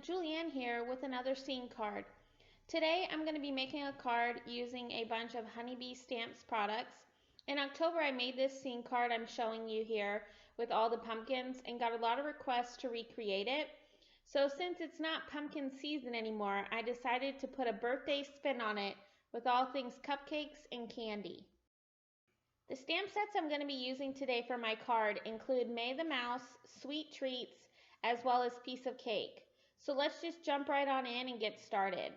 Julianne here with another scene card. Today I'm going to be making a card using a bunch of HoneyBee Stamps products. In October I made this scene card I'm showing you here with all the pumpkins and got a lot of requests to recreate it. So since it's not pumpkin season anymore, I decided to put a birthday spin on it with all things cupcakes and candy. The stamp sets I'm going to be using today for my card include May the Mouse, Sweet Treats, as well as Piece of Cake. So let's just jump right on in and get started.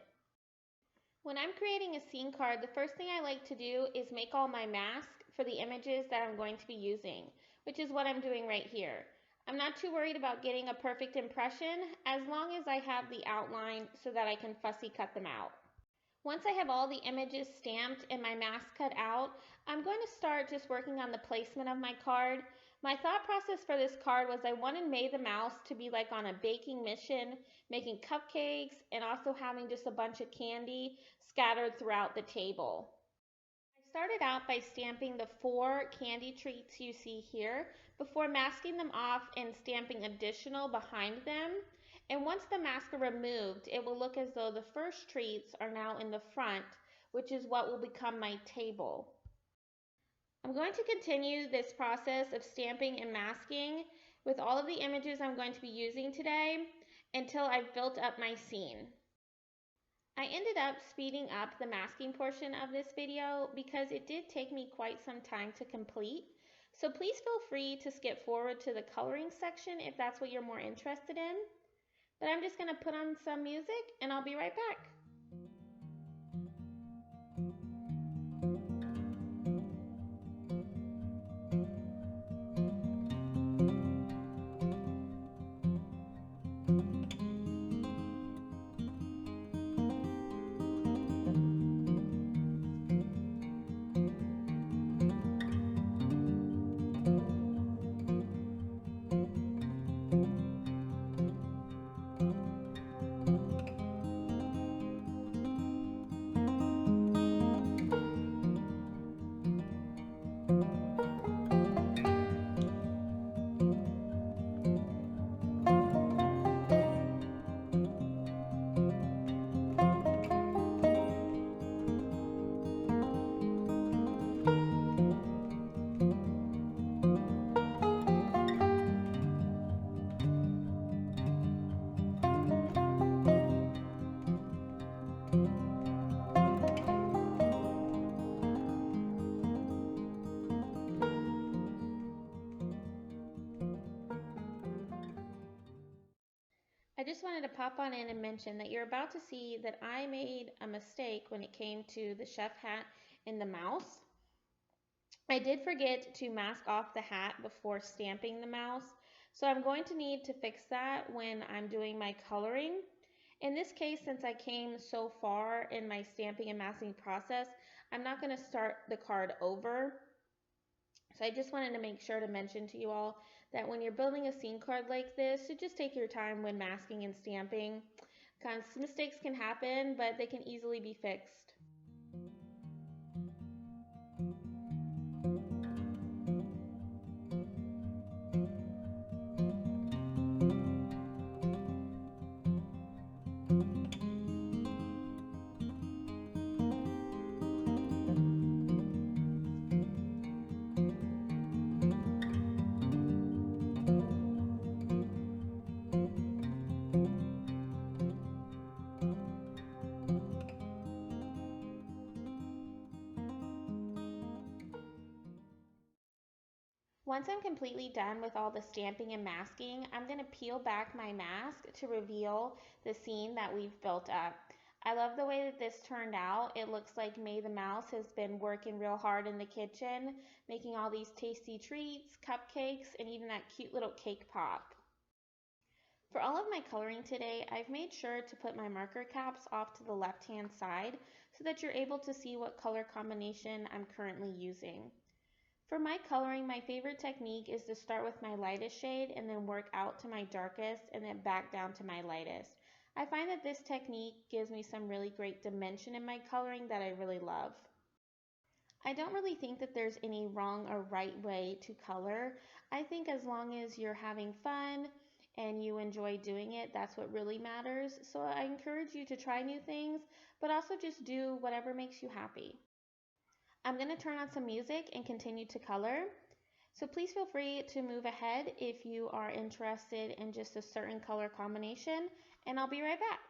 When I'm creating a scene card, the first thing I like to do is make all my masks for the images that I'm going to be using, which is what I'm doing right here. I'm not too worried about getting a perfect impression as long as I have the outline so that I can fussy cut them out. Once I have all the images stamped and my mask cut out, I'm going to start just working on the placement of my card. My thought process for this card was I wanted May the Mouse to be like on a baking mission, making cupcakes and also having just a bunch of candy scattered throughout the table. I started out by stamping the 4 candy treats you see here before masking them off and stamping additional behind them. And once the masks are removed, it will look as though the first treats are now in the front, which is what will become my table. I'm going to continue this process of stamping and masking with all of the images I'm going to be using today until I've built up my scene. I ended up speeding up the masking portion of this video because it did take me quite some time to complete. So please feel free to skip forward to the coloring section if that's what you're more interested in. But I'm just going to put on some music and I'll be right back. I just wanted to pop on in and mention that you're about to see that I made a mistake when it came to the chef hat and the mouse. I did forget to mask off the hat before stamping the mouse, so I'm going to need to fix that when I'm doing my coloring. In this case, since I came so far in my stamping and masking process, I'm not going to start the card over. So I just wanted to make sure to mention to you all that when you're building a scene card like this, so just take your time when masking and stamping. Because mistakes can happen, but they can easily be fixed. Once I'm completely done with all the stamping and masking, I'm going to peel back my mask to reveal the scene that we've built up. I love the way that this turned out. It looks like May the Mouse has been working real hard in the kitchen, making all these tasty treats, cupcakes, and even that cute little cake pop. For all of my coloring today, I've made sure to put my marker caps off to the left-hand side so that you're able to see what color combination I'm currently using. For my coloring, my favorite technique is to start with my lightest shade and then work out to my darkest and then back down to my lightest. I find that this technique gives me some really great dimension in my coloring that I really love. I don't really think that there's any wrong or right way to color. I think as long as you're having fun and you enjoy doing it, that's what really matters. So I encourage you to try new things, but also just do whatever makes you happy. I'm going to turn on some music and continue to color. So please feel free to move ahead if you are interested in just a certain color combination, and I'll be right back.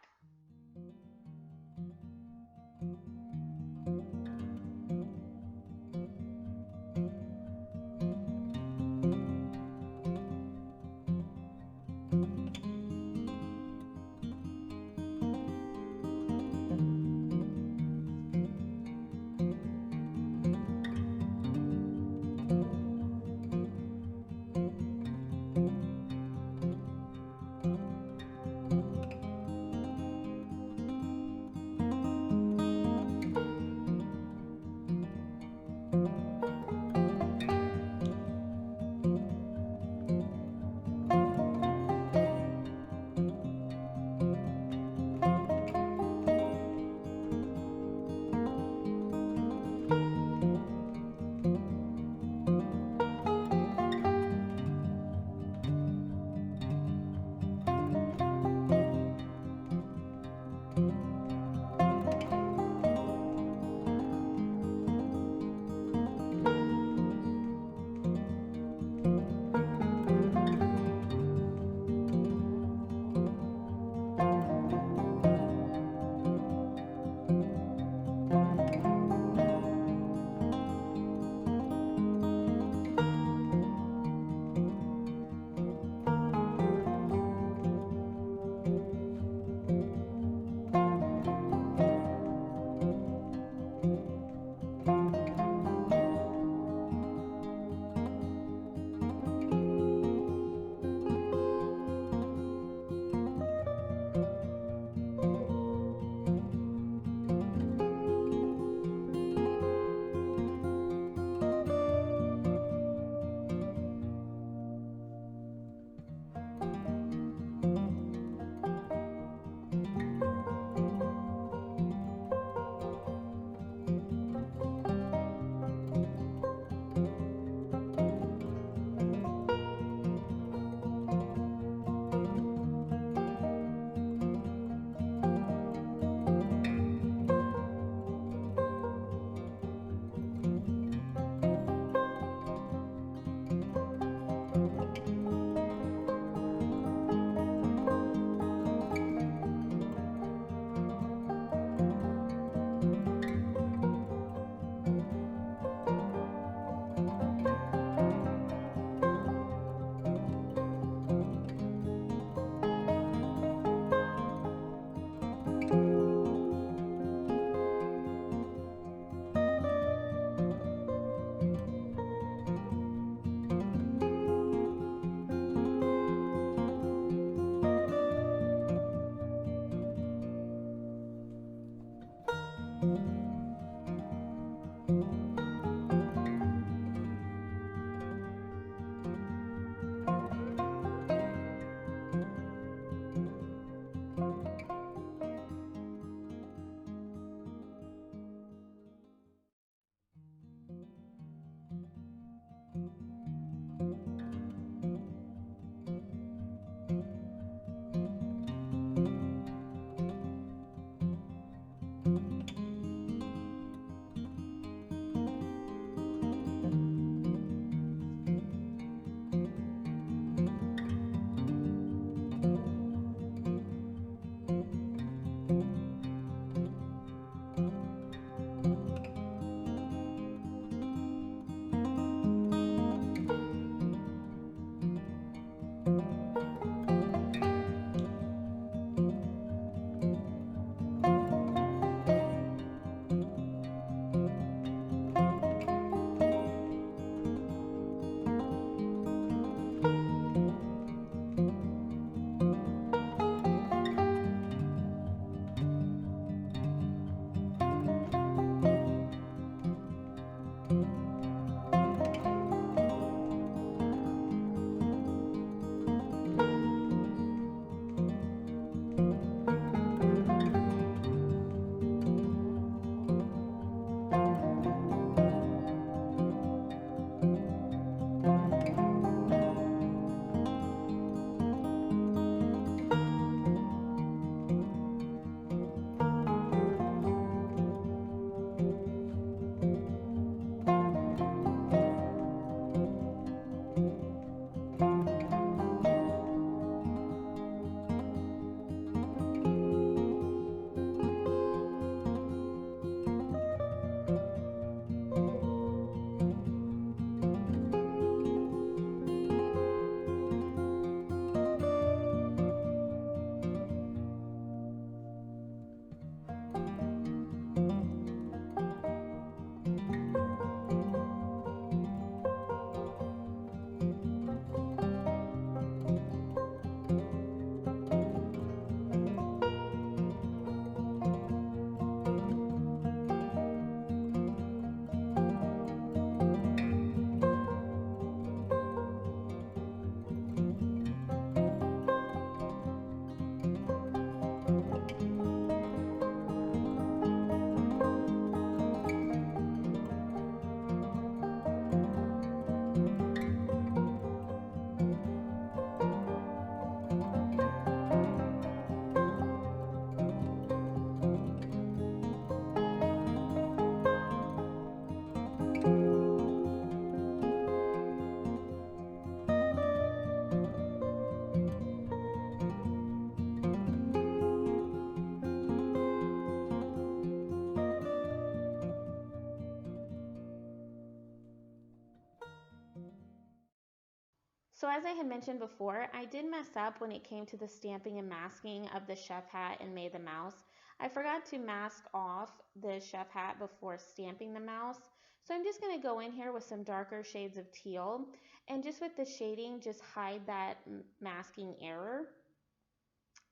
So as I had mentioned before, I did mess up when it came to the stamping and masking of the chef hat and May the Mouse. I forgot to mask off the chef hat before stamping the mouse. So I'm just going to go in here with some darker shades of teal and just with the shading, just hide that masking error.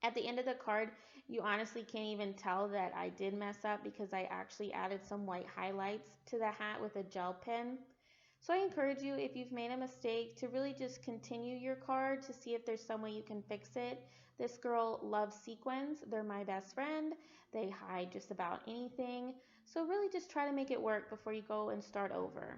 At the end of the card, you honestly can't even tell that I did mess up because I actually added some white highlights to the hat with a gel pen. So I encourage you, if you've made a mistake, to really just continue your card to see if there's some way you can fix it. This girl loves sequins. They're my best friend. They hide just about anything. So really just try to make it work before you go and start over.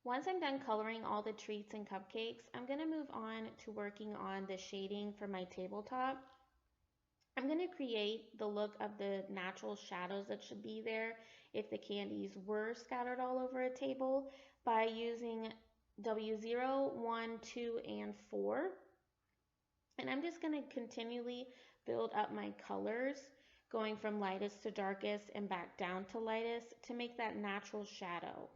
Once I'm done coloring all the treats and cupcakes, I'm going to move on to working on the shading for my tabletop. I'm going to create the look of the natural shadows that should be there if the candies were scattered all over a table by using W0, 1, 2, and 4. And I'm just going to continually build up my colors, going from lightest to darkest and back down to lightest to make that natural shadow.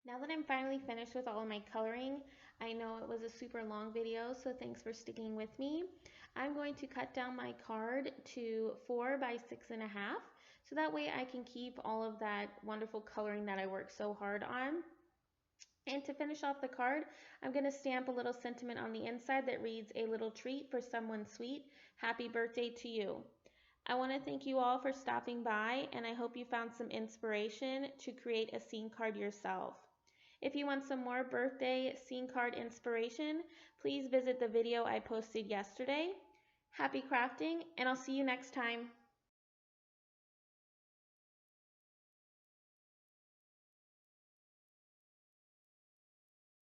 Now that I'm finally finished with all of my coloring, I know it was a super long video, so thanks for sticking with me. I'm going to cut down my card to 4 by 6.5, so that way I can keep all of that wonderful coloring that I worked so hard on. And to finish off the card, I'm going to stamp a little sentiment on the inside that reads, "A little treat for someone sweet. Happy birthday to you." I want to thank you all for stopping by, and I hope you found some inspiration to create a scene card yourself. If you want some more birthday scene card inspiration, please visit the video I posted yesterday. Happy crafting, and I'll see you next time.